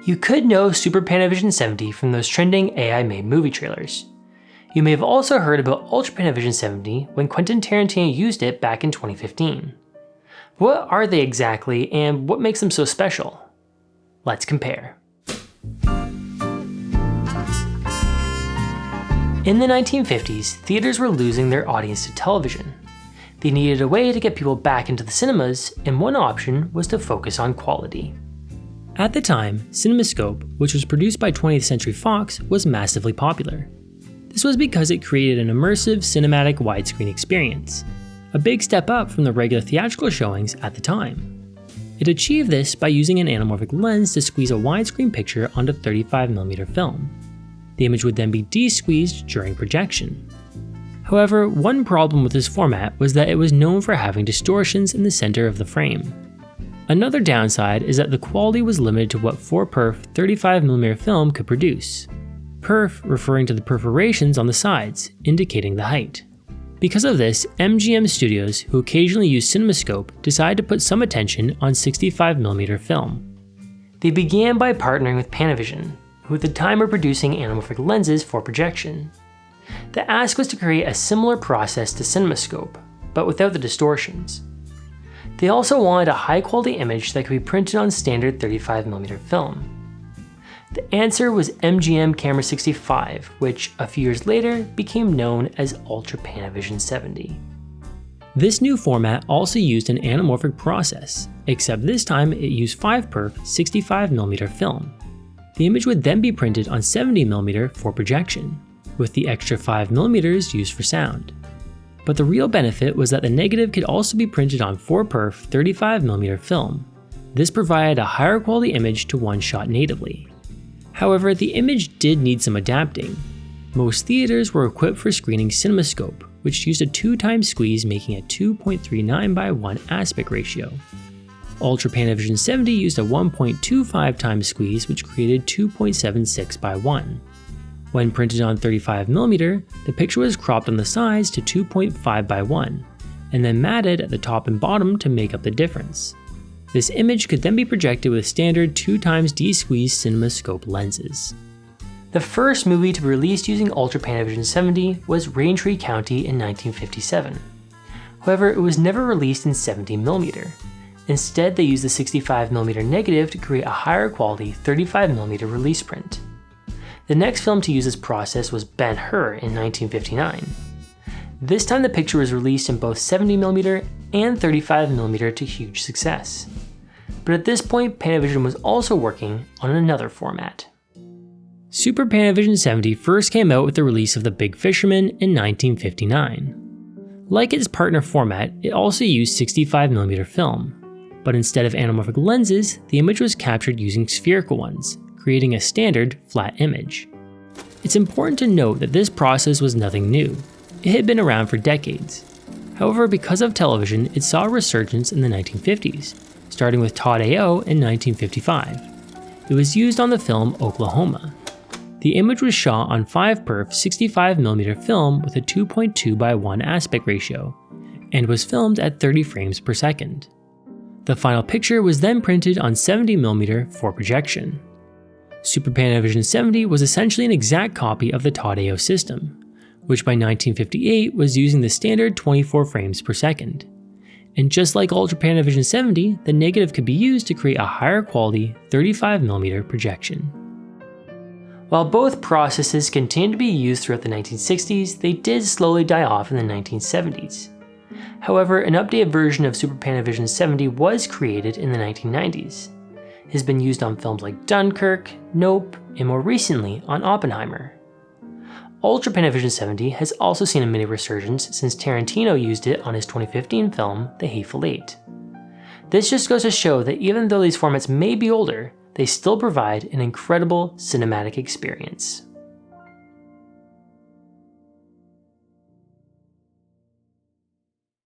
You could know Super Panavision 70 from those trending AI-made movie trailers. You may have also heard about Ultra Panavision 70 when Quentin Tarantino used it back in 2015. What are they exactly, and what makes them so special? Let's compare. In the 1950s, theaters were losing their audience to television. They needed a way to get people back into the cinemas, and one option was to focus on quality. At the time, CinemaScope, which was produced by 20th Century Fox, was massively popular. This was because it created an immersive cinematic widescreen experience, a big step up from the regular theatrical showings at the time. It achieved this by using an anamorphic lens to squeeze a widescreen picture onto 35mm film. The image would then be de-squeezed during projection. However, one problem with this format was that it was known for having distortions in the center of the frame. Another downside is that the quality was limited to what 4perf 35mm film could produce. Perf referring to the perforations on the sides, indicating the height. Because of this, MGM studios, who occasionally use CinemaScope, decided to put some attention on 65mm film. They began by partnering with Panavision, who at the time were producing anamorphic lenses for projection. The ask was to create a similar process to CinemaScope, but without the distortions. They also wanted a high-quality image that could be printed on standard 35mm film. The answer was MGM Camera 65, which a few years later became known as Ultra Panavision 70. This new format also used an anamorphic process, except this time it used 5perf 65mm film. The image would then be printed on 70mm for projection, with the extra 5mm used for sound. But the real benefit was that the negative could also be printed on 4perf 35mm film. This provided a higher quality image to one shot natively. However, the image did need some adapting. Most theaters were equipped for screening CinemaScope, which used a 2x squeeze, making a 2.39:1 aspect ratio. Ultra Panavision 70 used a 1.25x squeeze, which created 2.76:1. When printed on 35mm, the picture was cropped on the sides to 2.5:1, and then matted at the top and bottom to make up the difference. This image could then be projected with standard 2x de-squeezed CinemaScope lenses. The first movie to be released using Ultra Panavision 70 was Raintree County in 1957. However, it was never released in 70mm. Instead, they used the 65mm negative to create a higher quality 35mm release print. The next film to use this process was Ben-Hur in 1959. This time the picture was released in both 70mm and 35mm to huge success. But at this point, Panavision was also working on another format. Super Panavision 70 first came out with the release of The Big Fisherman in 1959. Like its partner format, it also used 65mm film. But instead of anamorphic lenses, the image was captured using spherical ones, creating a standard flat image. It's important to note that this process was nothing new. It had been around for decades. However, because of television, it saw a resurgence in the 1950s, starting with Todd-AO in 1955. It was used on the film Oklahoma. The image was shot on 5perf 65mm film with a 2.2:1 aspect ratio, and was filmed at 30 frames per second. The final picture was then printed on 70mm for projection. Super Panavision 70 was essentially an exact copy of the Todd-AO system, which by 1958 was using the standard 24 frames per second. And just like Ultra Panavision 70, the negative could be used to create a higher quality 35mm projection. While both processes continued to be used throughout the 1960s, they did slowly die off in the 1970s. However, an updated version of Super Panavision 70 was created in the 1990s. It has been used on films like Dunkirk, Nope, and more recently on Oppenheimer. Ultra Panavision 70 has also seen a mini resurgence since Tarantino used it on his 2015 film, The Hateful Eight. This just goes to show that even though these formats may be older, they still provide an incredible cinematic experience.